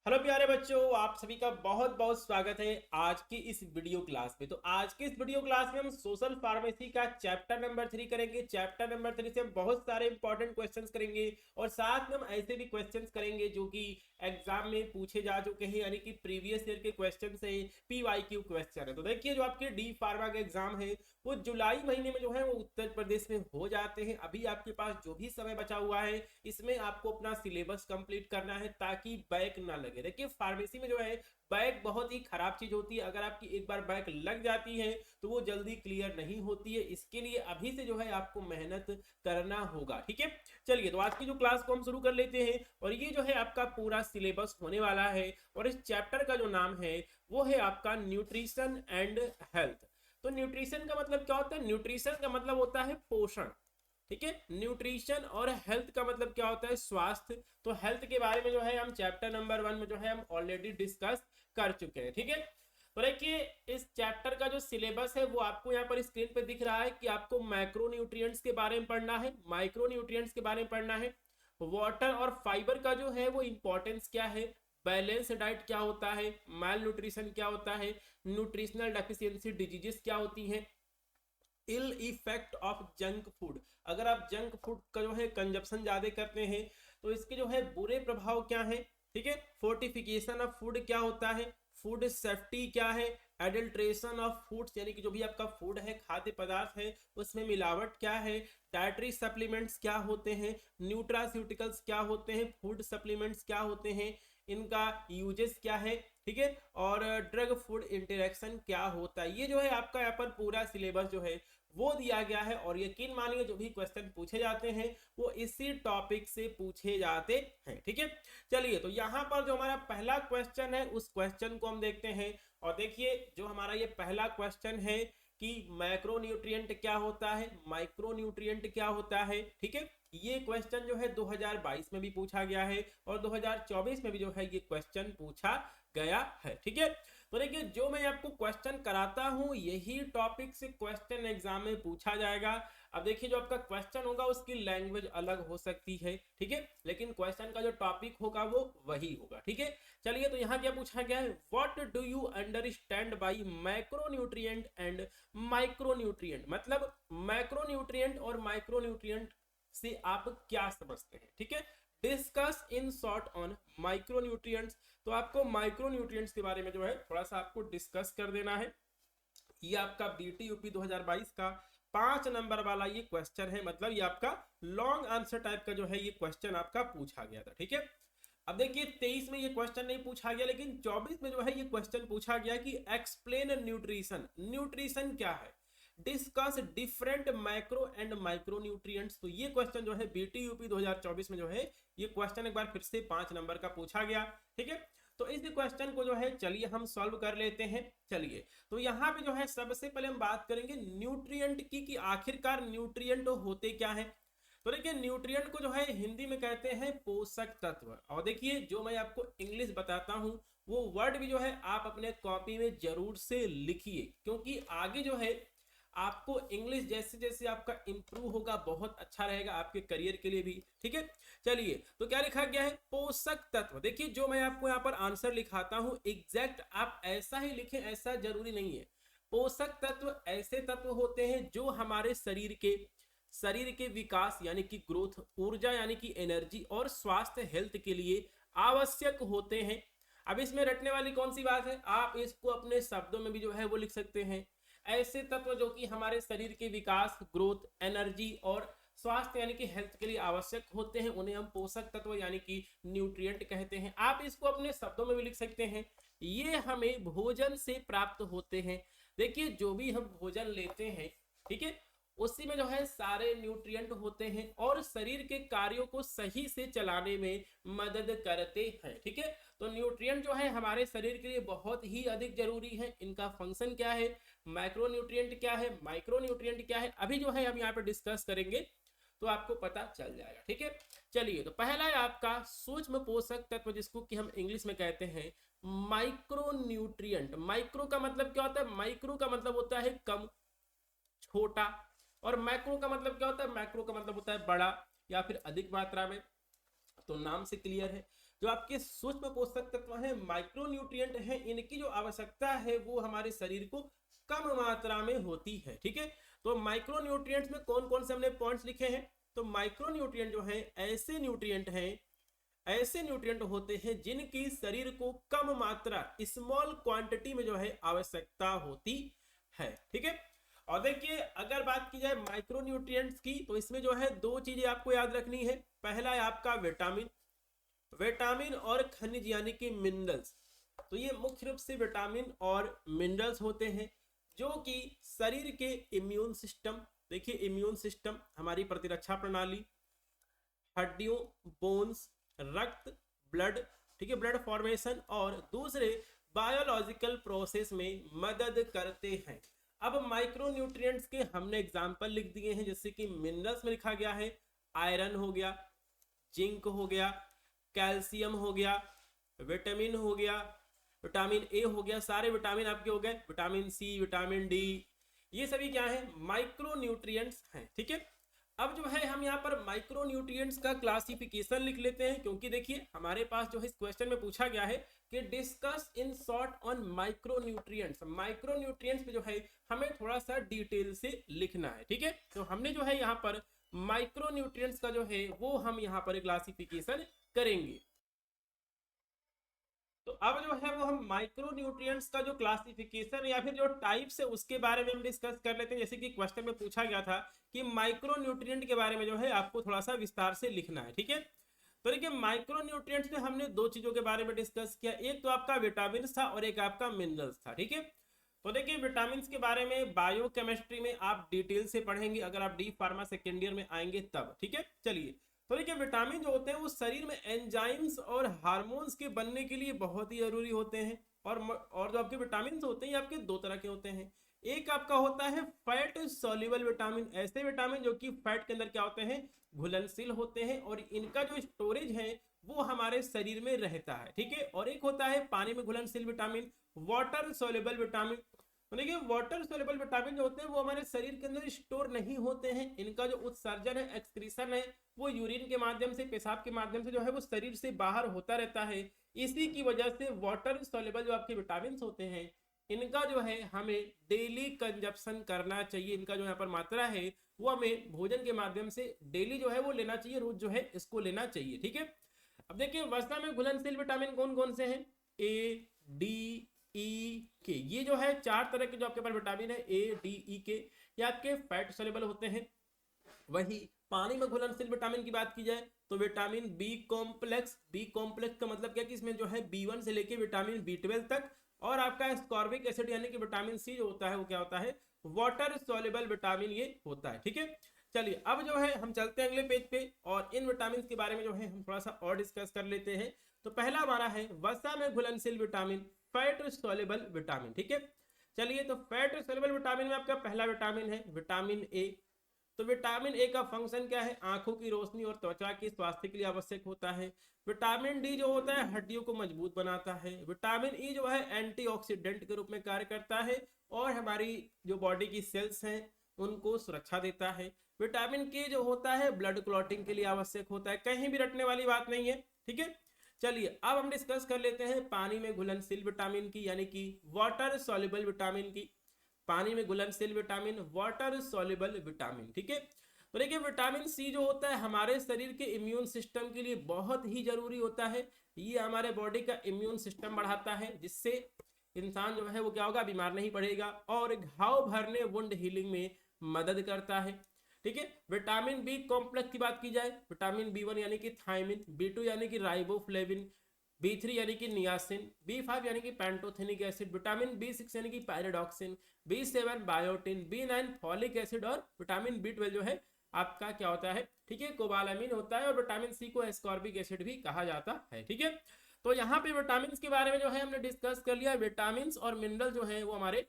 Hello प्यारे बच्चों, आप सभी का बहुत बहुत स्वागत है आज की इस वीडियो क्लास में। तो आज की इस वीडियो क्लास में हम सोशल फार्मेसी का चैप्टर नंबर 3 करेंगे। चैप्टर नंबर 3 से हम बहुत सारे इंपॉर्टेंट क्वेश्चंस करेंगे और साथ में हम ऐसे भी क्वेश्चंस करेंगे जो कि एग्जाम में पूछे जा चुके हैं, यानी कि प्रीवियस ईयर के क्वेश्चन से PYQ क्वेश्चन है। तो देखिए, जो आपके डी फार्मा के एग्जाम है वो जुलाई महीने में जो है वो उत्तर प्रदेश में हो जाते हैं। अभी आपके पास जो भी समय बचा हुआ है इसमें आपको अपना सिलेबस कंप्लीट करना है ताकि बैक ना लगे। देखिए, फार्मेसी में जो है बैक बहुत ही खराब चीज होती है। अगर आपकी एक बार बैक लग जाती है तो वो जल्दी क्लियर नहीं होती है। इसके लिए अभी से जो है आपको मेहनत करना होगा, ठीक है। चलिए, तो आज की जो क्लास को हम शुरू कर लेते हैं और ये जो है आपका पूरा सिलेबस होने वाला है और इस चैप्टर का जो नाम है वो है आपका न्यूट्रिशन एंड हेल्थ। तो न्यूट्रिशन का मतलब क्या होता है? न्यूट्रिशन का मतलब होता है पोषण, ठीक है। न्यूट्रिशन और हेल्थ का मतलब क्या होता है? स्वास्थ्य। तो हेल्थ के बारे में जो है हम चैप्टर नंबर 1 में जो है हम ऑलरेडी डिस्कस कर चुके हैं, ठीक है। तो देखिए, इस चैप्टर का जो सिलेबस है वो आपको यहाँ पर स्क्रीन पे दिख रहा है कि आपको माइक्रो न्यूट्रिएंट्स के बारे में पढ़ना है, माइक्रो न्यूट्रिएंट्स के बारे में पढ़ना है, वाटर और फाइबर का जो है वो इंपॉर्टेंस क्या है, बैलेंस डाइट क्या होता है, माल न्यूट्रिशन क्या होता है, न्यूट्रिशनल डेफिशिएंसी डिजीजेस क्या होती हैं, ill effect of junk food. अगर आप जंक फूड का जो है कंजप्शन ज्यादा करते हैं तो इसके जो है बुरे प्रभाव क्या है, ठीक है। फोर्टिफिकेशन ऑफ फूड क्या होता है, फूड सेफ्टी क्या है, एडल्ट्रेशन ऑफ फूड्स यानी कि जो भी आपका फूड है, खाद्य पदार्थ है, उसमें मिलावट क्या है, डाइटरी सप्लीमेंट्स क्या होते हैं, न्यूट्रास्यूटिकल्स क्या होते हैं, फूड सप्लीमेंट्स क्या होते हैं, इनका यूजेस क्या है, ठीक है, और ड्रग फूड इंटरेक्शन क्या होता है। ये जो है आपका यहाँ पर पूरा सिलेबस जो है वो दिया गया है और यकीन मानिए जो भी क्वेश्चन पूछे जाते हैं वो इसी टॉपिक से पूछे जाते हैं, ठीक है। चलिए, तो यहाँ पर जो हमारा पहला क्वेश्चन है उस क्वेश्चन को हम देखते हैं और देखिए, जो हमारा ये पहला क्वेश्चन है कि मैक्रोन्यूट्रिएंट क्या होता है, माइक्रोन्यूट्रिएंट क्या होता है, ठीक है। ये क्वेश्चन जो है 2022 में भी पूछा गया है और 2024 में भी जो है ये क्वेश्चन पूछा गया है, ठीक है। तो देखिए, जो मैं आपको क्वेश्चन कराता हूं यही टॉपिक से क्वेश्चन एग्जाम में पूछा जाएगा। अब देखिए, जो आपका क्वेश्चन होगा उसकी लैंग्वेज अलग हो सकती है, ठीक है, लेकिन क्वेश्चन का जो टॉपिक होगा वो वही होगा, ठीक है। चलिए, तो यहाँ क्या पूछा गया है, what do you understand by macronutrient and micronutrient. मतलब मैक्रोन्यूट्रिएंट और माइक्रोन्यूट्रिएंट से आप क्या समझते हैं, ठीक है। Discuss in short on micronutrients. तो आपको माइक्रोन्यूट्रिएंट्स के बारे में जो है थोड़ा सा आपको डिस्कस कर देना है। ये आपका बीटी यूपी 2022 का 5 नंबर वाला ये क्वेश्चन है। मतलब ये आपका लॉन्ग आंसर टाइप का जो है ये क्वेश्चन आपका पूछा गया था, ठीक है। अब देखिए, 23 में ये क्वेश्चन नहीं पूछा गया लेकिन 24 में जो है ये क्वेश्चन पूछा गया कि एक्सप्लेन न्यूट्रिशन। न्यूट्रिशन क्या है, discuss different macro and micro nutrients. तो ये क्वेश्चन जो है बीटी यूपी 2024 में जो है ये क्वेश्चन एक बार फिर से 5 नंबर का पूछा गया, ठीक है। तो इस क्वेश्चन को जो है चलिए हम सॉल्व कर लेते हैं। चलिए, तो यहाँ पे जो है सबसे पहले हम बात करेंगे न्यूट्रिएंट की कि आखिरकार न्यूट्रिएंट होते क्या है। तो देखिए, न्यूट्रिएंट को जो है हिंदी में कहते हैं पोषक तत्व। और देखिए, जो मैं आपको इंग्लिश बताता हूं वो वर्ड भी जो है आप अपने कॉपी में जरूर से लिखिए, क्योंकि आगे जो है आपको इंग्लिश जैसे जैसे आपका इंप्रूव होगा बहुत अच्छा रहेगा आपके करियर के लिए भी, ठीक है। चलिए, तो क्या लिखा गया है, पोषक तत्व। देखिए, जो मैं आपको यहाँ पर आंसर लिखाता हूं एग्जैक्ट आप ऐसा ही लिखें, ऐसा जरूरी नहीं है। पोषक तत्व ऐसे तत्व होते हैं जो हमारे शरीर के विकास यानी कि ग्रोथ, ऊर्जा यानी कि एनर्जी और स्वास्थ्य हेल्थ के लिए आवश्यक होते हैं। अब इसमें रटने वाली कौन सी बात है, आप इसको अपने शब्दों में भी जो है वो लिख सकते हैं। ऐसे तत्व जो कि हमारे शरीर के विकास, ग्रोथ, एनर्जी और स्वास्थ्य यानी कि हेल्थ के लिए आवश्यक होते हैं, उन्हें हम पोषक तत्व यानी कि न्यूट्रिएंट कहते हैं। आप इसको अपने शब्दों में भी लिख सकते हैं। ये हमें भोजन से प्राप्त होते हैं। देखिए, जो भी हम भोजन लेते हैं, ठीक है, उसी में जो है सारे न्यूट्रिएंट होते हैं और शरीर के कार्यों को सही से चलाने में मदद करते हैं, ठीक है। तो न्यूट्रिएंट जो है हमारे शरीर के लिए बहुत ही अधिक जरूरी है। इनका फंक्शन क्या है, मैक्रोन्यूट्रिएंट क्या है, माइक्रोन्यूट्रिएंट क्या है, अभी जो है हम यहाँ पे डिस्कस करेंगे तो आपको पता चल जाएगा, ठीक है। चलिए, तो पहला है आपका सूक्ष्म पोषक तत्व जिसको कि हम इंग्लिश में कहते हैं माइक्रोन्यूट्रिएंट। माइक्रो का मतलब क्या होता है, माइक्रो का मतलब होता है कम, छोटा, और मैक्रो का मतलब क्या होता है, मैक्रो का मतलब होता है बड़ा या फिर अधिक मात्रा में। तो नाम से क्लियर है, जो आपके सूक्ष्म पोषक तत्व हैं, माइक्रो न्यूट्रिएंट हैं, इनकी जो आवश्यकता है वो हमारे शरीर को कम मात्रा में होती है। ठीक है, तो माइक्रो न्यूट्रिएंट्स में कौन कौन से हमने पॉइंट्स लिखे हैं? तो माइक्रो न्यूट्रिएंट जो है ऐसे न्यूट्रिएंट होते हैं जिनकी शरीर को कम मात्रा, स्मॉल क्वांटिटी में जो है आवश्यकता होती है। ठीक है, और देखिए अगर बात की जाए माइक्रो न्यूट्रिएंट्स की, तो इसमें जो है दो चीजें आपको याद रखनी है। पहला है आपका विटामिन और खनिज यानी कि मिनरल्स। तो ये मुख्य रूप से विटामिन और मिनरल्स होते हैं जो कि शरीर के इम्यून सिस्टम, देखिए इम्यून सिस्टम, हमारी प्रतिरक्षा प्रणाली, हड्डियों, बोन्स, रक्त, ब्लड, ठीक है, ब्लड फॉर्मेशन और दूसरे बायोलॉजिकल प्रोसेस में मदद करते हैं। अब माइक्रो न्यूट्रिएंट्स के हमने एग्जांपल लिख दिए हैं, जैसे कि मिनरल्स में लिखा गया है आयरन हो गया, जिंक हो गया, कैल्शियम हो गया, विटामिन हो गया, विटामिन ए हो गया, सारे विटामिन आपके हो गए, विटामिन सी, विटामिन डी, ये सभी क्या है? माइक्रो न्यूट्रिएंट्स हैं। ठीक है, अब जो है हम यहाँ पर माइक्रो न्यूट्रिएंट्स का क्लासिफिकेशन लिख लेते हैं, क्योंकि देखिए हमारे पास जो है इस क्वेश्चन में पूछा गया है कि discuss in short on micro nutrients. Micro nutrients पे जो है हमें थोड़ा सा डिटेल से लिखना है। ठीक है, तो हमने जो है यहाँ पर माइक्रो न्यूट्रिएंट्स का जो है वो हम यहाँ पर क्लासिफिकेशन करेंगे। तो अब जो है वो हम माइक्रो न्यूट्रिएंट्स का जो क्लासिफिकेशन या फिर जो टाइप्स है उसके बारे में हम डिस्कस कर लेते हैं। जैसे कि क्वेश्चन में पूछा गया था कि माइक्रो न्यूट्रिएंट के बारे में जो है आपको थोड़ा सा विस्तार से लिखना है। ठीक है, तो देखिए माइक्रो न्यूट्रिएंट्स में हमने दो चीजों के बारे में डिस्कस किया, एक तो आपका विटामिन था और एक आपका मिनरल्स था। ठीक है, तो देखिए विटामिन के बारे में बायोकेमिस्ट्री में आप डिटेल से पढ़ेंगे अगर आप डी फार्मा सेकेंड ईयर में आएंगे तब। ठीक है, चलिए, तो देखिए विटामिन जो होते हैं वो शरीर में एंजाइम्स और हार्मोन्स के बनने के लिए बहुत ही जरूरी होते हैं। और जो आपके विटामिन होते हैं ये आपके दो तरह के होते हैं। एक आपका होता है फैट सॉल्युबल विटामिन, ऐसे विटामिन जो कि फैट के अंदर क्या होते हैं? घुलनशील होते हैं और इनका जो स्टोरेज है वो हमारे शरीर में रहता है। ठीक है, और एक होता है पानी में घुलनशील विटामिन, वाटर सॉल्युबल विटामिन। तो देखिए वाटर सोल्युबल विटामिन जो होते हैं वो हमारे शरीर के अंदर स्टोर नहीं होते हैं, इनका जो उत्सर्जन है, एक्सक्रीशन है, वो यूरिन के माध्यम से, पेशाब के माध्यम से जो है वो शरीर से बाहर होता रहता है। इसी की वजह से वाटर सोल्युबल जो आपके विटामिन होते हैं इनका जो है हमें डेली कंजप्शन करना चाहिए। इनका जो यहाँ पर मात्रा है वो हमें भोजन के माध्यम से डेली जो है वो लेना चाहिए, रोज जो है इसको लेना चाहिए। ठीक है, अब देखिए वसा में घुलनशील विटामिन कौन कौन से हैं? ए, डी, ई, के, ये जो है चार तरह के जो आपके पास विटामिन है ए, डी, ई, के, ये आपके फैट सोल्युबल होते हैं। वही पानी में घुलनशील विटामिन की बात की जाए तो विटामिन बी कॉम्प्लेक्स का मतलब क्या कि इसमें जो है B1 से लेके विटामिन B12 तक, और आपका एस्कॉर्बिक एसिड यानी कि विटामिन सी जो होता है वो क्या होता है? वाटर सोल्युबल विटामिन ये होता है। ठीक है, चलिए अब जो है हम चलते हैं अगले पेज पे और इन विटामिन के बारे में जो है हम थोड़ा सा और डिस्कस कर लेते हैं। तो पहला हमारा है वसा में घुलनशील विटामिन, फैट सोल्युबल विटामिन। ठीक है, चलिए, तो फैट सोल्युबल विटामिन में आपका पहला विटामिन है विटामिन ए। तो विटामिन ए का फंक्शन क्या है? आंखों की रोशनी और त्वचा के स्वास्थ्य के लिए आवश्यक होता है। विटामिन डी जो होता है हड्डियों को मजबूत बनाता है। विटामिन ई जो है एंटीऑक्सीडेंट के रूप में कार्य करता है और हमारी जो बॉडी की सेल्स हैं उनको सुरक्षा देता है। विटामिन के जो होता है ब्लड क्लॉटिंग के लिए आवश्यक होता है, कहीं भी रटने वाली बात नहीं है। ठीक है, चलिए अब हम डिस्कस कर लेते हैं पानी में घुलनशील विटामिन की, यानी कि वाटर सॉल्युबल विटामिन की। पानी में घुलनशील विटामिन, वाटर सॉल्युबल विटामिन। ठीक है, तो देखिए विटामिन सी जो होता है हमारे शरीर के इम्यून सिस्टम के लिए बहुत ही जरूरी होता है। ये हमारे बॉडी का इम्यून सिस्टम बढ़ाता है जिससे इंसान जो है वो क्या होगा? बीमार नहीं पड़ेगा, और घाव भरने, वुंड हीलिंग में मदद करता है। ठीक है, विटामिन बी कॉम्प्लेक्स की बात की जाए, विटामिन B1 यानी कि थायमिन, B2 यानी कि राइबोफ्लेविन, B3 यानी कि नियासिन, B5 यानी कि पैंटोथेनिक एसिड, विटामिन B6 यानी कि pyridoxine, B7 biotin, B9 folic acid, और विटामिन B12 जो है आपका क्या होता है? ठीक है, कोबालामिन होता है, और विटामिन सी को एस्कॉर्बिक एसिड भी कहा जाता है। ठीक है, तो यहाँ पे विटामिन के बारे में जो है हमने डिस्कस कर लिया। विटामिन और मिनरल जो है वो हमारे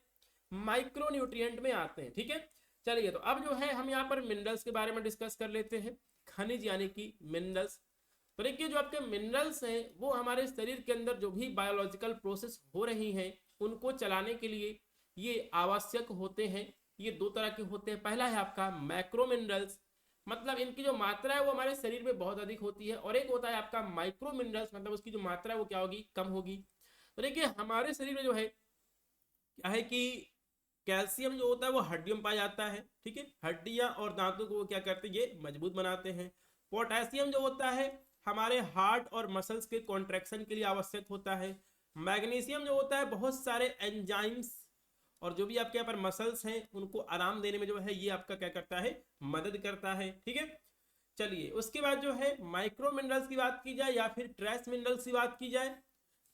माइक्रो न्यूट्रिएंट में आते हैं। ठीक है, चलिए, तो अब जो है हम यहाँ पर मिनरल्स के बारे में डिस्कस कर लेते हैं, खनिज यानी कि मिनरल्स। तो देखिए जो आपके मिनरल्स हैं वो हमारे शरीर के अंदर जो भी बायोलॉजिकल प्रोसेस हो रही हैं उनको चलाने के लिए ये आवश्यक होते हैं। ये दो तरह के होते हैं, पहला है आपका मैक्रो मिनरल्स। मतलब इनकी जो मात्रा है वो हमारे शरीर में बहुत अधिक होती है। और एक होता है आपका माइक्रो मिनरल्स, मतलब उसकी जो मात्रा है वो क्या होगी, कम होगी। तो देखिए हमारे शरीर में जो है क्या है कि कैल्शियम जो होता है वो हड्डियों में पाया जाता है, ठीक है, हड्डियां और दांतों को वो क्या करते हैं, ये मजबूत बनाते हैं। पोटेशियम जो होता है हमारे हार्ट और मसल्स के कॉन्ट्रैक्शन के लिए आवश्यक होता है। मैग्नीशियम जो होता है बहुत सारे एंजाइम्स और जो भी आपके यहाँ पर मसल्स हैं उनको आराम देने में जो है ये आपका क्या करता है, मदद करता है, ठीक है। चलिए उसके बाद जो है माइक्रो मिनरल्स की बात की जाए या फिर ट्रेस मिनरल्स की बात की जाए,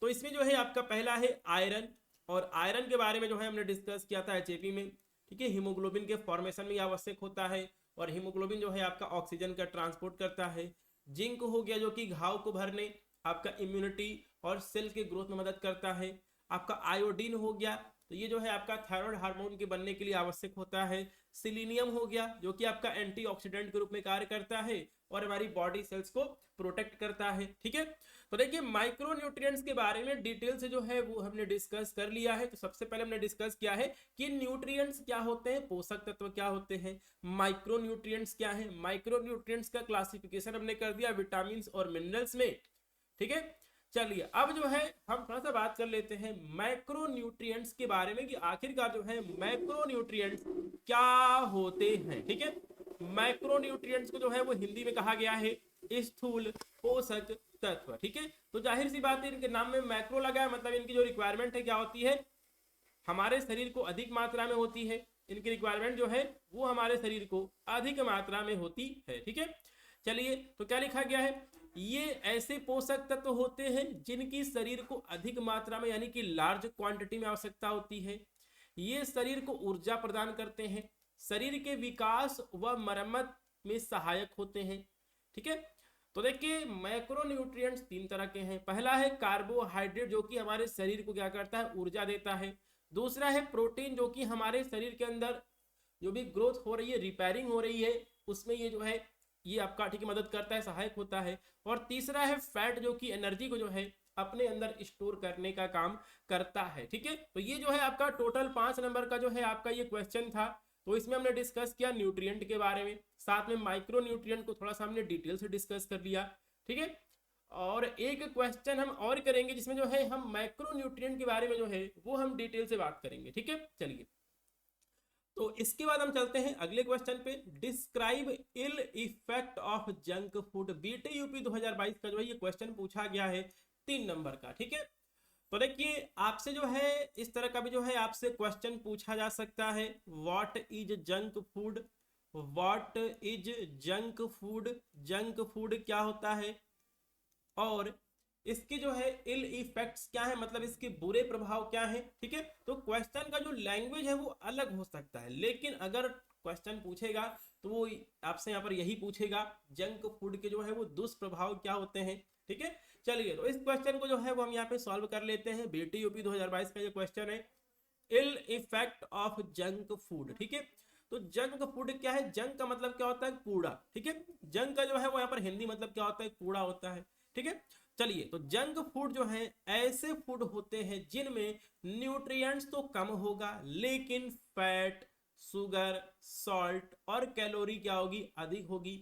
तो इसमें जो है आपका पहला है आयरन। और आयरन के बारे में जो है हमने डिस्कस किया था एचएपी में, ठीक है। हीमोग्लोबिन के फॉर्मेशन में आवश्यक होता है और हीमोग्लोबिन जो है आपका ऑक्सीजन का ट्रांसपोर्ट करता है। जिंक हो गया जो कि घाव को भरने, आपका इम्यूनिटी और सेल के ग्रोथ में मदद करता है। आपका आयोडीन हो गया तो ये जो है आपका थायराइड हार्मोन के बनने के लिए आवश्यक होता है। सिलीनियम हो गया जो कि आपका एंटीऑक्सीडेंट के रूप में कार्य करता है और हमारी बॉडी सेल्स को प्रोटेक्ट करता है, ठीक है। तो देखिए माइक्रो न्यूट्रिएंट्स के बारे में डिटेल से जो है वो हमने डिस्कस कर लिया है। तो सबसे पहले हमने डिस्कस किया है कि न्यूट्रिएंट्स क्या होते हैं, पोषक तत्व क्या होते हैं, माइक्रो न्यूट्रिएंट्स क्या है। माइक्रो न्यूट्रिएंट्स का क्लासिफिकेशन हमने कर दिया विटामिन और मिनरल्स में, ठीक है। चलिए अब जो है हम थोड़ा सा बात कर लेते हैं मैक्रो न्यूट्रिएंट्स के बारे में कि आखिरकार जो है मैक्रो न्यूट्रिएंट्स क्या होते हैं, ठीक है। मैक्रो न्यूट्रिएंट्स को जो है वो हिंदी में कहा गया है स्थूल पोषक तत्व, ठीक है। तो जाहिर सी बात है इनके नाम में मैक्रो लगा है, मतलब इनकी जो रिक्वायरमेंट है क्या होती है, हमारे शरीर को अधिक मात्रा में होती है। इनकी रिक्वायरमेंट जो है वो हमारे शरीर को अधिक मात्रा में होती है, ठीक है। चलिए तो क्या लिखा गया है, ये ऐसे पोषक तत्व होते हैं जिनकी शरीर को अधिक मात्रा में यानी कि लार्ज क्वांटिटी में आवश्यकता होती है। ये शरीर को ऊर्जा प्रदान करते हैं, शरीर के विकास व मरम्मत में सहायक होते हैं, ठीक है। तो देखिए मैक्रो न्यूट्रिएंट्स तीन तरह के हैं। पहला है कार्बोहाइड्रेट जो कि हमारे शरीर को क्या करता है, ऊर्जा देता है। दूसरा है प्रोटीन जो कि हमारे शरीर के अंदर जो भी ग्रोथ हो रही है, रिपेयरिंग हो रही है, उसमें ये जो है ये आपका ठीक मदद करता है, सहायक होता है। और तीसरा है फैट जो कि एनर्जी को जो है अपने अंदर स्टोर करने का काम करता है, ठीक है। तो ये जो है आपका टोटल 5 नंबर का जो है आपका ये क्वेश्चन था। तो इसमें हमने डिस्कस किया न्यूट्रिएंट के बारे में, साथ में माइक्रो न्यूट्रिएंट को थोड़ा सा हमने डिटेल से डिस्कस कर लिया, ठीक है। और एक क्वेश्चन हम और करेंगे जिसमें जो है हम माइक्रो न्यूट्रिएंट के बारे में जो है वो हम डिटेल से बात करेंगे, ठीक है। चलिए तो इसके बाद हम चलते हैं अगले क्वेश्चन पे। Describe ill effect of junk food. BT UP 2022 का जो है ये क्वेश्चन पूछा गया है 3 नंबर का, ठीक है। तो देखिए आपसे जो है इस तरह का भी जो है आपसे क्वेश्चन पूछा जा सकता है, what is junk food, what is junk food, junk food क्या होता है, और इसके जो है इल इफेक्ट्स क्या है, मतलब इसके बुरे प्रभाव क्या है, ठीक है। तो क्वेश्चन का जो लैंग्वेज है वो अलग हो सकता है, लेकिन अगर क्वेश्चन पूछेगा तो वो आपसे यहाँ पर यही पूछेगा जंक फूड के जो है वो दुष्प्रभाव क्या होते हैं, ठीक है। चलिए तो इस क्वेश्चन को जो है वो हम यहाँ पे सॉल्व कर लेते हैं। बीटी यूपी 2022 का ये क्वेश्चन है, ill effect of junk food, ठीक है। तो जंक फूड क्या है, जंक का मतलब क्या होता है, कूड़ा, ठीक है। जंक का जो है वो यहाँ पर हिंदी मतलब क्या होता है, कूड़ा होता है, ठीक है। चलिए तो जंक फूड जो है ऐसे फूड होते हैं जिनमें न्यूट्रिएंट्स तो कम होगा लेकिन फैट, शुगर, सॉल्ट और कैलोरी क्या होगी, अधिक होगी।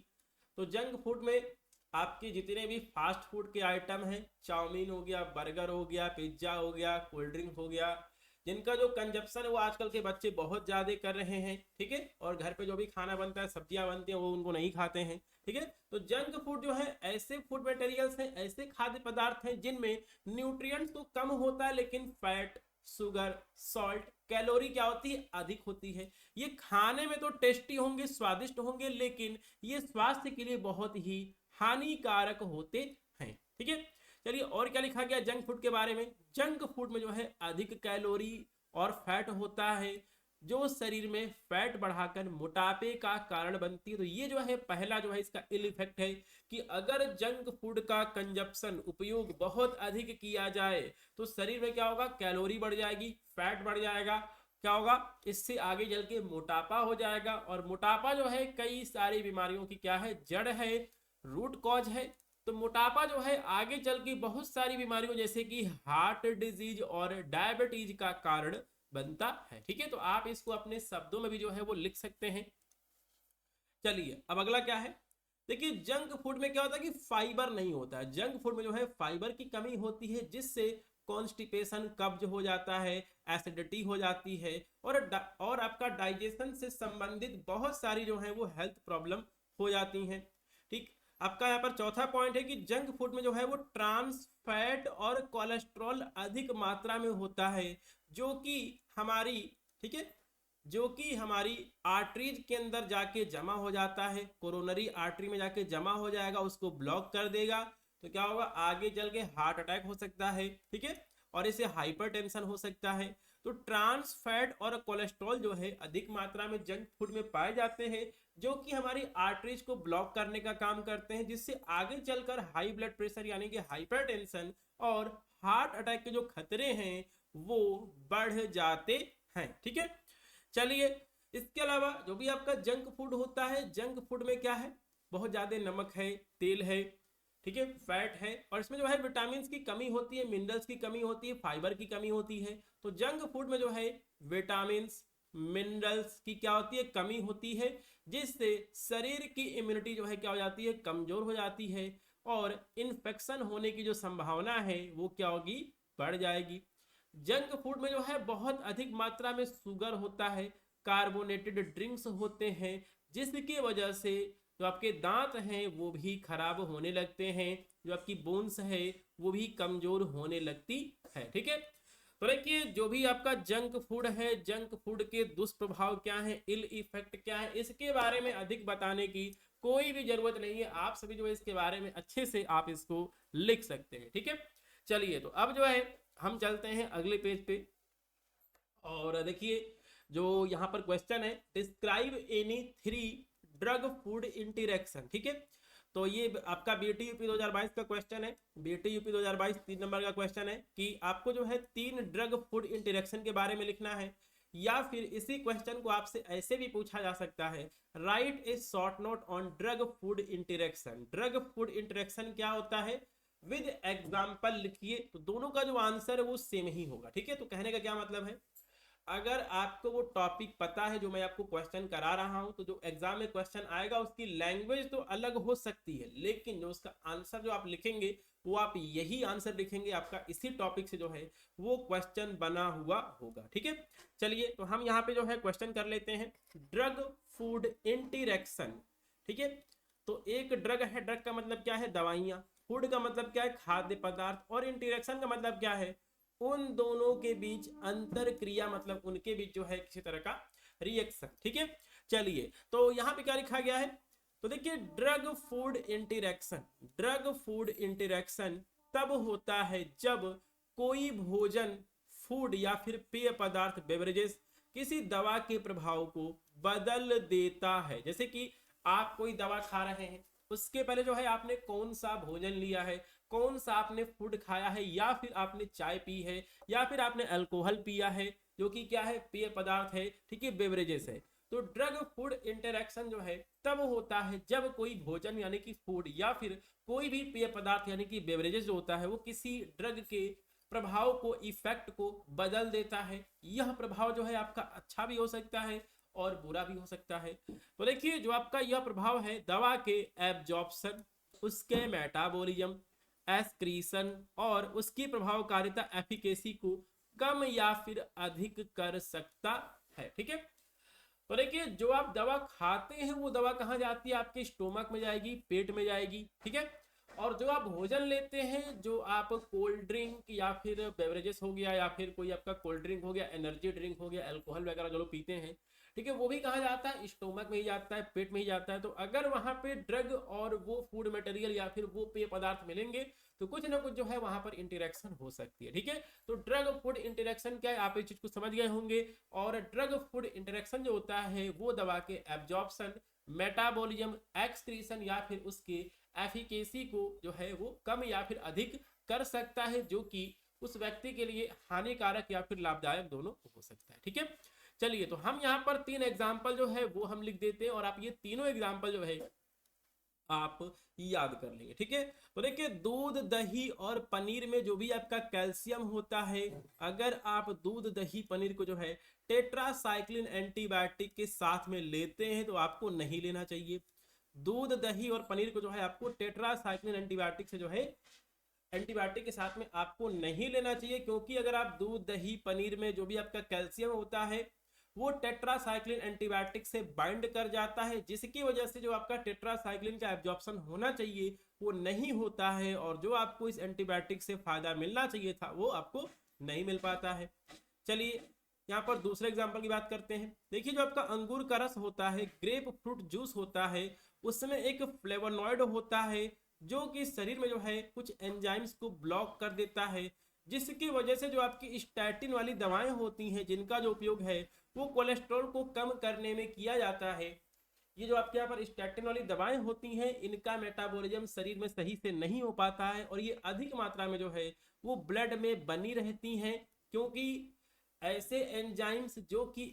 तो जंक फूड में आपके जितने भी फास्ट फूड के आइटम हैं, चाउमीन हो गया, बर्गर हो गया, पिज्जा हो गया, कोल्ड ड्रिंक हो गया, जिनका जो कंजप्शन है वो आजकल के बच्चे बहुत ज्यादा कर रहे हैं, ठीक है। और घर पे जो भी खाना बनता है, सब्जियां बनती हैं, वो उनको नहीं खाते हैं, ठीक है। तो जंक फूड जो है ऐसे फूड मटेरियल्स हैं, ऐसे खाद्य पदार्थ हैं जिनमें न्यूट्रिएंट्स तो कम होता है लेकिन फैट, शुगर, सॉल्ट, कैलोरी क्या होती है, अधिक होती है। ये खाने में तो टेस्टी होंगे, स्वादिष्ट होंगे, लेकिन ये स्वास्थ्य के लिए बहुत ही हानिकारक होते हैं, ठीक है। चलिए और क्या लिखा गया जंक फूड के बारे में, जंक फूड में जो है अधिक कैलोरी और फैट होता है जो शरीर में फैट बढ़ाकर मोटापे का कारण बनती है। तो ये जो है पहला जो है इसका इल इफेक्ट है कि अगर जंक फूड का कंजप्शन, उपयोग बहुत अधिक किया जाए तो शरीर में क्या होगा, कैलोरी बढ़ जाएगी, फैट बढ़ जाएगा, क्या होगा, इससे आगे चल के मोटापा हो जाएगा। और मोटापा जो है कई सारी बीमारियों की क्या है, जड़ है, रूट कॉज है। तो मोटापा जो है आगे चल के बहुत सारी बीमारियों जैसे कि हार्ट डिजीज और डायबिटीज का कारण बनता है, ठीक है। तो आप इसको अपने शब्दों में भी जो है वो लिख सकते हैं। चलिए अब अगला क्या है, देखिए जंक फूड में क्या होता है कि फाइबर नहीं होता है। जंक फूड में जो है फाइबर की कमी होती है, जिससे कॉन्स्टिपेशन, कब्ज हो जाता है, एसिडिटी हो जाती है, और आपका डाइजेशन से संबंधित बहुत सारी जो है वो हेल्थ प्रॉब्लम हो जाती हैं। ठीक, आपका यहाँ पर चौथा पॉइंट है कि जंक फूड में जो है वो ट्रांस फैट और कोलेस्ट्रॉल अधिक मात्रा में होता है, जो कि हमारी, ठीक है, जो कि हमारी आर्टरीज के अंदर जाके जमा हो जाता है, कोरोनरी आर्टरी में जाके जमा हो जाएगा, उसको ब्लॉक कर देगा। तो क्या होगा, आगे चल के हार्ट अटैक हो सकता है, ठीक है, और इसे हाइपरटेंशन हो सकता है। तो ट्रांस फैट और कोलेस्ट्रॉल जो है अधिक मात्रा में जंक फूड में पाए जाते हैं, जो कि हमारी आर्टरीज को ब्लॉक करने का काम करते हैं, जिससे आगे चलकर हाई ब्लड प्रेशर यानी कि हाइपरटेंशन और हार्ट अटैक के जो खतरे हैं वो बढ़ जाते हैं। ठीक है, चलिए इसके अलावा जो भी आपका जंक फूड होता है, जंक फूड में क्या है, बहुत ज्यादा नमक है, तेल है, ठीक है, फैट है, और इसमें जो है विटामिन की कमी होती है, मिनरल्स की कमी होती है, फाइबर की कमी होती है। तो जंक फूड में जो है विटामिन मिनरल्स की क्या होती है, कमी होती है, जिससे शरीर की इम्यूनिटी जो है क्या हो जाती है, कमजोर हो जाती है, और इन्फेक्शन होने की जो संभावना है वो क्या होगी, बढ़ जाएगी। जंक फूड में जो है बहुत अधिक मात्रा में शुगर होता है, कार्बोनेटेड ड्रिंक्स होते हैं, जिसकी वजह से जो आपके दांत हैं वो भी खराब होने लगते हैं, जो आपकी बोन्स है वो भी कमजोर होने लगती है। ठीक है, तो देखिए जो भी आपका जंक फूड है, जंक फूड के दुष्प्रभाव क्या है, इल इफेक्ट क्या है, इसके बारे में अधिक बताने की कोई भी जरूरत नहीं है। आप सभी जो है इसके बारे में अच्छे से आप इसको लिख सकते हैं। ठीक है, चलिए तो अब जो है हम चलते हैं अगले पेज पे, और देखिए जो यहाँ पर क्वेश्चन है, describe any 3 drug food interaction. ठीक है, तो ये आपका बीटी यूपी 2022 का क्वेश्चन है, बीटी यूपी 2022 3 नंबर का क्वेश्चन है कि आपको जो है 3 ड्रग फूड इंटरेक्शन के बारे में लिखना है, या फिर इसी क्वेश्चन को आपसे ऐसे भी पूछा जा सकता है, right A short note on drug food interaction. Drug food interaction क्या होता है, विद एग्जाम्पल लिखिए। तो दोनों का जो आंसर है वो सेम ही होगा। ठीक है, तो कहने का क्या मतलब है, अगर आपको वो टॉपिक पता है जो मैं आपको क्वेश्चन करा रहा हूं, तो जो एग्जाम में क्वेश्चन आएगा उसकी लैंग्वेज तो अलग हो सकती है, लेकिन जो उसका आंसर जो आप लिखेंगे वो आप यही आंसर लिखेंगे, आपका इसी टॉपिक से जो है वो क्वेश्चन बना हुआ होगा। ठीक है, चलिए तो हम यहाँ पे जो है क्वेश्चन कर लेते हैं, ड्रग फूड इंटरेक्शन। ठीक है, तो एक ड्रग है, ड्रग का मतलब क्या है, दवाइयां, फूड का मतलब क्या है, खाद्य पदार्थ, और इंटरेक्शन का मतलब क्या है, उन दोनों के बीच अंतर क्रिया, मतलब उनके बीच जो है किसी तरह का रिएक्शन। ठीक है, चलिए तो यहाँ पे क्या लिखा गया है, तो देखिए drug food interaction, drug food interaction तब होता है जब कोई भोजन, फूड या फिर पेय पदार्थ, बेवरेजेस किसी दवा के प्रभाव को बदल देता है। जैसे कि आप कोई दवा खा रहे हैं, उसके पहले जो है आपने कौन सा भोजन लिया है, कौन सा आपने फूड खाया है, या फिर आपने चाय पी है, या फिर आपने अल्कोहल पिया है, जो कि क्या है, पेय पदार्थ है, ठीक है, बेवरेजेस है। तो ड्रग फूड इंटरेक्शन जो है तब होता है जब कोई भोजन यानी कि फूड या फिर कोई भी पेय पदार्थ यानी कि बेवरेजेस जो होता है वो किसी ड्रग के प्रभाव को, इफेक्ट को बदल देता है। यह प्रभाव जो है आपका अच्छा भी हो सकता है और बुरा भी हो सकता है। तो देखिए जो आपका यह प्रभाव है, दवा के एब्जॉर्प्शन, उसके मेटाबॉलिज्म, एक्सक्रीशन और उसकी प्रभावकारिता, एफिकेसी को कम या फिर अधिक कर सकता है। ठीक है, तो देखिए जो आप दवा खाते हैं वो दवा कहाँ जाती है, आपके स्टोमक में जाएगी, पेट में जाएगी। ठीक है, और जो आप भोजन लेते हैं, जो आप कोल्ड ड्रिंक या फिर बेवरेजेस हो गया, या फिर कोई आपका कोल्ड ड्रिंक हो गया, एनर्जी ड्रिंक हो गया, अल्कोहल वगैरह जो लोग पीते हैं, ठीक है, वो भी कहाँ जाता है, स्टोमक में ही जाता है, पेट में ही जाता है। तो अगर वहां पे ड्रग और वो फूड मटेरियल या फिर वो पेय पदार्थ मिलेंगे तो कुछ ना कुछ जो है वहां पर इंटरेक्शन हो सकती है। ठीक है, तो ड्रग फूड इंटरेक्शन क्या है, आप इस चीज को समझ गए होंगे। और ड्रग फूड इंटरेक्शन जो होता है वो दवा के एब्जॉर्प्शन, मेटाबॉलिज्म, एक्सक्रीशन या फिर उसके एफिकेसी को जो है वो कम या फिर अधिक कर सकता है, जो कि उस व्यक्ति के लिए हानिकारक या फिर लाभदायक दोनों हो सकता है। ठीक है, चलिए तो हम यहाँ पर 3 एग्जाम्पल जो है वो हम लिख देते हैं, और आप ये तीनों एग्जाम्पल जो है आप याद कर लेंगे। ठीक है, तो देखिए दूध दही और पनीर में जो भी आपका कैल्शियम होता है, अगर आप दूध दही पनीर को जो है टेट्रासाइक्लिन एंटीबायोटिक के साथ में लेते हैं तो आपको नहीं लेना चाहिए। दूध दही और पनीर को जो है आपको टेट्रासाइक्लिन एंटीबायोटिक से जो है एंटीबायोटिक के साथ में आपको नहीं लेना चाहिए, क्योंकि अगर आप दूध दही पनीर में जो भी आपका कैल्शियम होता है वो टेट्रासाइक्लिन एंटीबायोटिक से बाइंड कर जाता है, जिसकी वजह से जो आपका टेट्रासाइक्लिन का एब्जॉर्प्शन होना चाहिए वो नहीं होता है, और जो आपको इस एंटीबायोटिक से फायदा मिलना चाहिए था वो आपको नहीं मिल पाता है। चलिए यहाँ पर दूसरे एग्जाम्पल की बात करते हैं। देखिए जो आपका अंगूर का रस होता है, ग्रेप फ्रूट जूस होता है, उसमें एक फ्लेवोनॉइड होता है जो कि शरीर में जो है कुछ एंजाइम्स को ब्लॉक कर देता है, जिसकी वजह से जो आपकी स्टैटिन वाली दवाएं होती हैं जिनका जो उपयोग है वो कोलेस्ट्रॉल को कम करने में किया जाता है। ये जो आपके यहाँ पर स्टैटिन वाली दवाएं होती हैं इनका मेटाबॉलिज्म शरीर में सही से नहीं हो पाता है, और ये अधिक मात्रा में जो है वो ब्लड में बनी रहती हैं, क्योंकि ऐसे एंजाइम्स जो कि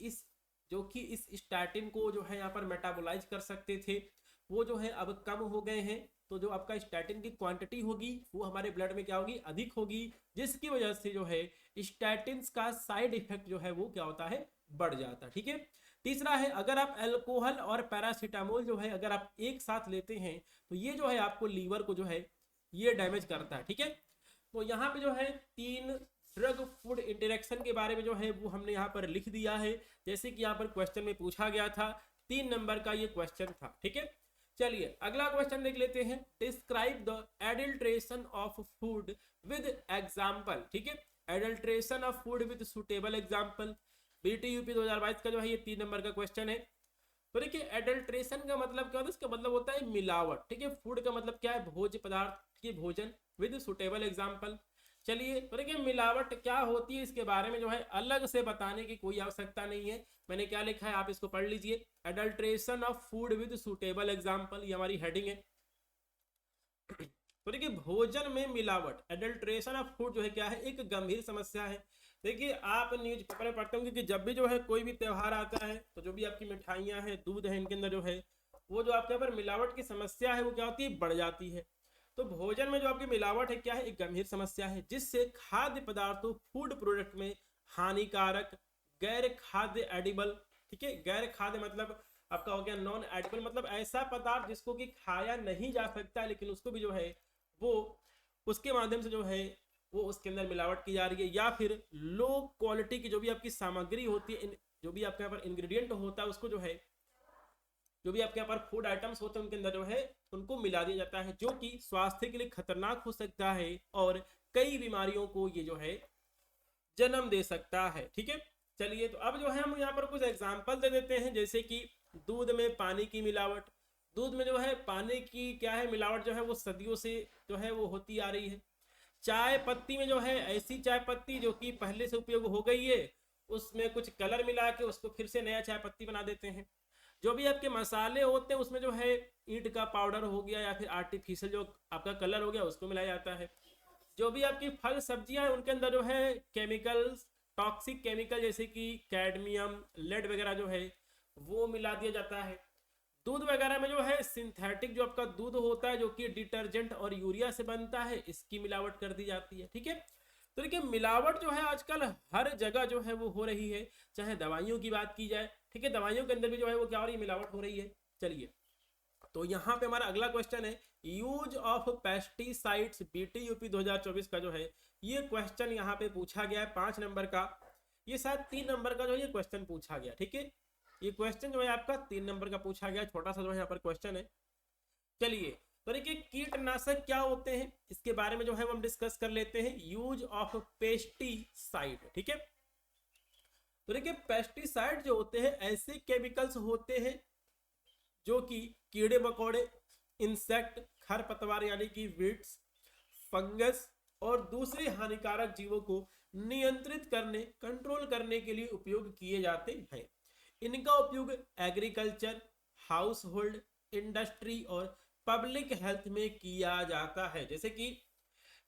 इस स्टैटिन को जो है यहाँ पर मेटाबोलाइज कर सकते थे वो जो है अब कम हो गए हैं। तो जो आपका स्टैटिन की क्वांटिटी होगी वो हमारे ब्लड में क्या होगी, अधिक होगी, जिसकी वजह से जो है स्टैटिन का साइड इफेक्ट जो है वो क्या होता है, बढ़ जाता है। ठीक है, तीसरा है अगर आप अल्कोहल और पैरासीटामोल जो है अगर आप एक साथ लेते हैं तो ये जो है आपको लीवर को जो है ये डैमेज करता है। ठीक है, तो यहाँ पे जो है 3 ड्रग फूड इंटरेक्शन के बारे में जो है वो हमने यहाँ पर लिख दिया है, जैसे कि यहाँ पर क्वेश्चन में पूछा गया था, 3 नंबर का ये क्वेश्चन था। ठीक है, चलिए अगला क्वेश्चन देख लेते हैं। Describe the adulteration of food with example. ठीक है, adulteration of food with suitable example, BTUP 2022 का जो है ये 3 नंबर का क्वेश्चन है। तो देखिए एडल्ट्रेशन का मतलब क्या होता है, इसका मतलब होता है मिलावट। ठीक है, फूड का मतलब क्या है, भोज्य पदार्थ की भोजन, विद सुटेबल एग्जाम्पल। चलिए तो देखिए मिलावट क्या होती है इसके बारे में जो है अलग से बताने की कोई आवश्यकता नहीं है, मैंने क्या लिखा है आप इसको पढ़ लीजिए। Adulteration of food with suitable example, ये हमारी हेडिंग है। तो देखिए भोजन में मिलावट, एडल्ट्रेशन ऑफ फूड जो है क्या है, एक गंभीर समस्या है। देखिए आप न्यूज पेपर में पढ़ते होंगे कि जब भी जो है कोई भी त्योहार आता है तो जो भी आपकी मिठाइयाँ हैं, दूध है, इनके अंदर जो है वो जो आपके यहाँ पर मिलावट की समस्या है वो क्या होती है, बढ़ जाती है। तो भोजन में जो आपकी मिलावट है क्या है, एक गंभीर समस्या है, जिससे खाद्य पदार्थों फूड प्रोडक्ट में हानिकारक, गैर खाद्य एडिबल, ठीक है, गैर खाद्य मतलब आपका हो गया नॉन एडिबल, मतलब ऐसा पदार्थ जिसको कि खाया नहीं जा सकता लेकिन उसको भी जो है वो उसके माध्यम से जो है वो उसके अंदर मिलावट की जा रही है, या फिर लो क्वालिटी की जो भी आपकी सामग्री होती है, जो भी आपके यहाँ पर इंग्रेडिएंट होता है उसको जो है, जो भी आपके यहाँ पर फूड आइटम्स होते हैं उनके अंदर जो है उनको मिला दिया जाता है, जो कि स्वास्थ्य के लिए खतरनाक हो सकता है और कई बीमारियों को ये जो है जन्म दे सकता है। ठीक है, चलिए तो अब जो है हम यहाँ पर कुछ एग्जांपल दे देते हैं, जैसे कि दूध में पानी की मिलावट। दूध में जो है पानी की क्या है मिलावट जो है वो सदियों से जो है वो होती आ रही है। चाय पत्ती में जो है ऐसी चाय पत्ती जो कि पहले से उपयोग हो गई है उसमें कुछ कलर मिला के उसको फिर से नया चाय पत्ती बना देते हैं। जो भी आपके मसाले होते हैं उसमें जो है ईंट का पाउडर हो गया या फिर आर्टिफिशियल जो आपका कलर हो गया उसको मिलाया जाता है। जो भी आपकी फल सब्जियां हैं उनके अंदर जो है केमिकल्स, टॉक्सिक केमिकल जैसे कि कैडमियम, लेड वगैरह जो है वो मिला दिया जाता है। दूध वगैरह में जो है सिंथेटिक जो आपका दूध होता है जो कि डिटर्जेंट और यूरिया से बनता है, इसकी मिलावट कर दी जाती है। ठीक है, तो देखिए मिलावट जो है आजकल हर जगह जो है वो हो रही है, चाहे दवाइयों की बात की जाए, ठीक है, दवाइयों के अंदर भी जो है वो क्या हो रही है, मिलावट हो रही है। चलिए तो यहाँ पे हमारा अगला क्वेश्चन है यूज ऑफ पेस्टिसाइड्स, BTUP 2024 का जो है ये क्वेश्चन यहाँ पे पूछा गया है 5 नंबर का, ये शायद 3 नंबर का जो है ये क्वेश्चन पूछा गया। ठीक है, ये क्वेश्चन जो है आपका 3 नंबर का पूछा गया, छोटा सा जो है यहाँ पर क्वेश्चन है। चलिए तो देखिए कीटनाशक क्या होते हैं इसके बारे में जो है वो हम डिस्कस कर लेते हैं, यूज ऑफ पेस्टिसाइड। ठीक है, तो देखिए पेस्टिसाइड जो होते हैं ऐसे केमिकल्स होते हैं जो कि कीड़े मकोड़े, इंसेक्ट, खरपतवार यानी कि वीड्स, फंगस और दूसरे हानिकारक जीवों को नियंत्रित करने, कंट्रोल करने के लिए उपयोग किए जाते हैं। इनका उपयोग एग्रीकल्चर, हाउस होल्ड, इंडस्ट्री और पब्लिक हेल्थ में किया जाता है। जैसे कि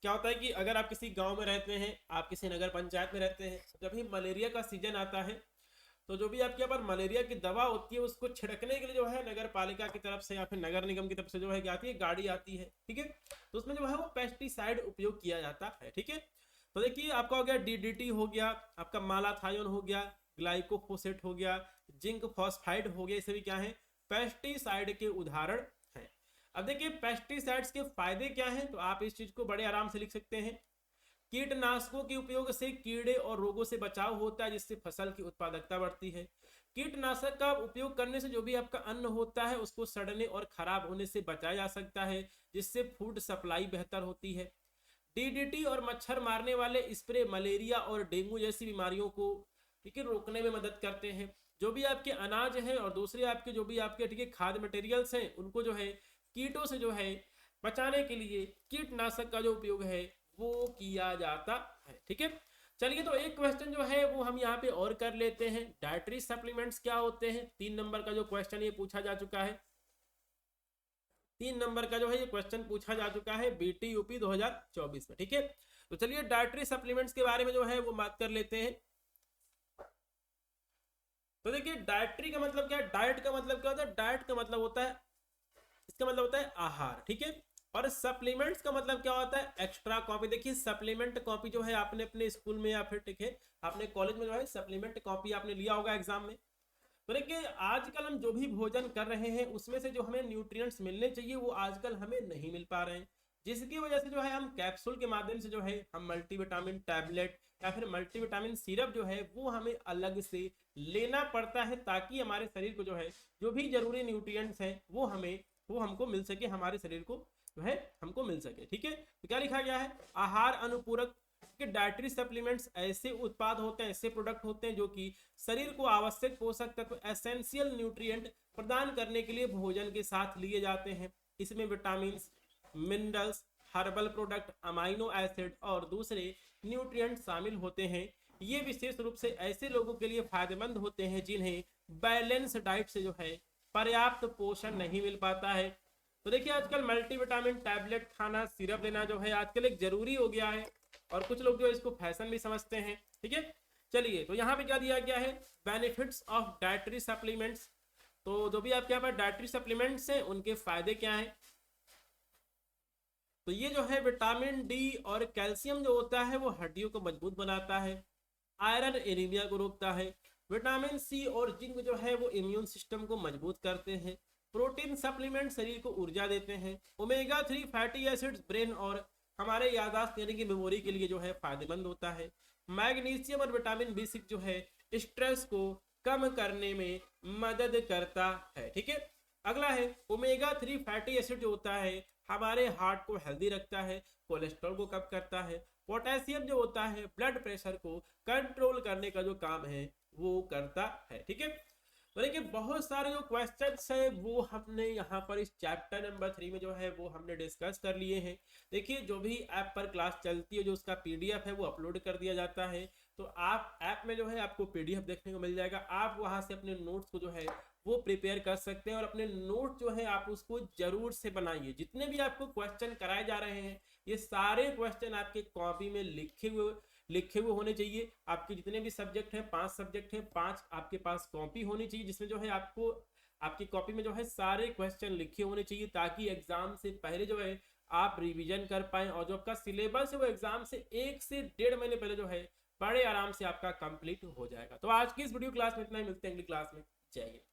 क्या होता है कि अगर आप किसी गांव में रहते हैं, आप किसी नगर पंचायत में रहते हैं, जब भी मलेरिया का सीजन आता है तो जो भी आपके यहाँ पर मलेरिया की दवा होती है उसको छिड़कने के लिए जो है नगर पालिका की तरफ से या फिर नगर निगम की तरफ से जो है क्या आती है, गाड़ी आती है। ठीक है, तो उसमें जो है वो पेस्टिसाइड उपयोग किया जाता है। ठीक है, तो देखिए आपका हो गया डीडीटी हो गया, आपका मालाथायोन हो गया, ग्लाइकोफोसेट हो गया, जिंक फॉस्फाइड हो गया, ये सभी क्या है, पेस्टिसाइड के उदाहरण हैं। अब देखिए पेस्टिसाइड्स के फायदे क्या हैं, तो आप इस चीज को बड़े आराम से लिख सकते हैं। कीटनाशकों के उपयोग से कीड़े और रोगों से बचाव होता है, जिससे फसल की उत्पादकता बढ़ती है। कीटनाशक का उपयोग करने से जो भी आपका अन्न होता है उसको सड़ने और खराब होने से बचाया जा सकता है, जिससे फूड सप्लाई बेहतर होती है। डीडीटी और मच्छर मारने वाले स्प्रे मलेरिया और डेंगू जैसी बीमारियों को ठीक है रोकने में मदद करते हैं। जो भी आपके अनाज हैं और दूसरे आपके जो भी आपके ठीक है खाद्य मटेरियल्स हैं उनको जो है कीटों से जो है बचाने के लिए कीटनाशक का जो उपयोग है वो किया जाता है। ठीक है, चलिए तो एक क्वेश्चन जो है वो हम यहाँ पे और कर लेते हैं। डाइटरी सप्लीमेंट्स क्या होते हैं, 3 नंबर का जो क्वेश्चन ये पूछा जा चुका है, 3 नंबर का जो है ये क्वेश्चन पूछा जा चुका है बीटी यूपी 2024 में। ठीक है, तो चलिए डाइटरी सप्लीमेंट्स के बारे में जो है वो बात कर लेते हैं। तो देखिए डाइटरी का मतलब क्या है, डाइट का मतलब क्या होता है, डाइट का मतलब होता है, इसका मतलब होता है आहार। ठीक है, और सप्लीमेंट्स का मतलब क्या होता है, एक्स्ट्रा कॉपी। देखिए सप्लीमेंट कॉपी जो है आपने अपने स्कूल में या फिर ठीक है आपने कॉलेज में जो है सप्लीमेंट कॉपी आपने लिया होगा एग्जाम में। तो देखिए आजकल हम जो भी भोजन कर रहे हैं उसमें से जो हमें न्यूट्रिएंट्स मिलने चाहिए वो आजकल हमें नहीं मिल पा रहे हैं, जिसकी वजह से जो है हम कैप्सूल के माध्यम से जो है हम मल्टीविटामिन टैबलेट या फिर मल्टीविटामिन सिरप जो है वो हमें अलग से लेना पड़ता है, ताकि हमारे शरीर को जो है जो भी जरूरी न्यूट्रिएंट्स हैं वो हमको मिल सके, हमारे शरीर को जो है हमको मिल सके। ठीक है, तो क्या लिखा गया है, आहार अनुपूरक के डाइटरी सप्लीमेंट्स ऐसे उत्पाद होते हैं, ऐसे प्रोडक्ट होते हैं जो कि शरीर को आवश्यक पोषक तत्व एसेंशियल न्यूट्रिएंट प्रदान करने के लिए भोजन के साथ लिए जाते हैं। इसमें vitamin, minerals, herbal product, amino acid और दूसरे न्यूट्रिएंट शामिल होते हैं। ये विशेष रूप से ऐसे लोगों के लिए फायदेमंद होते हैं जिन्हें बैलेंस डाइट से जो है पर्याप्त पोषण नहीं मिल पाता है। तो देखिए आजकल मल्टीविटामिन टैबलेट खाना, सिरप लेना जो है आजकल एक जरूरी हो गया है और कुछ लोग जो इसको फैशन भी समझते हैं। ठीक है, चलिए तो यहाँ पे क्या दिया गया है, बेनिफिट्स ऑफ डाइटरी सप्लीमेंट्स। तो जो भी आपके यहाँ पर डाइटरी सप्लीमेंट्स हैं उनके फायदे क्या हैं, तो ये जो है विटामिन डी और कैल्शियम जो होता है वो हड्डियों को मजबूत बनाता है, आयरन एनीमिया को रोकता है, विटामिन सी और जिंक जो है वो इम्यून सिस्टम को मजबूत करते हैं, प्रोटीन सप्लीमेंट शरीर को ऊर्जा देते हैं, ओमेगा 3 फैटी एसिड्स ब्रेन और हमारे याददाश्त यानी कि मेमोरी के लिए जो है फायदेमंद होता है, मैग्नीशियम और विटामिन B6 जो है स्ट्रेस को कम करने में मदद करता है। ठीक है, अगला है ओमेगा 3 फैटी एसिड जो होता है हमारे हार्ट को हेल्दी रखता है, कोलेस्ट्रॉल को कम करता है, पोटेशियम जो होता है ब्लड प्रेशर को कंट्रोल करने का जो काम है वो करता है। ठीक है, तो देखिए बहुत सारे जो क्वेश्चंस हैं वो हमने यहाँ पर इस चैप्टर नंबर 3 में जो है वो हमने डिस्कस कर लिए हैं। देखिए जो भी ऐप पर क्लास चलती है जो उसका पीडीएफ है वो अपलोड कर दिया जाता है, तो आप ऐप में जो है आपको पीडीएफ देखने को मिल जाएगा। आप वहाँ से अपने नोट्स को जो है वो प्रिपेयर कर सकते हैं और अपने नोट जो है आप उसको जरूर से बनाइए। जितने भी आपको क्वेश्चन कराए जा रहे हैं ये सारे क्वेश्चन आपके कॉपी में लिखे हुए होने चाहिए। आपके जितने भी सब्जेक्ट हैं 5 सब्जेक्ट हैं, 5 आपके पास कॉपी होनी चाहिए जिसमें जो है आपको आपकी कॉपी में जो है सारे क्वेश्चन लिखे होने चाहिए, ताकि एग्जाम से पहले जो है आप रिवीजन कर पाए और जो आपका सिलेबस है वो एग्जाम से 1 से 1.5 महीने पहले जो है बड़े आराम से आपका कंप्लीट हो जाएगा। तो आज की इस वीडियो क्लास में इतना ही, मिलते हैं अगली क्लास में। जय हिंद।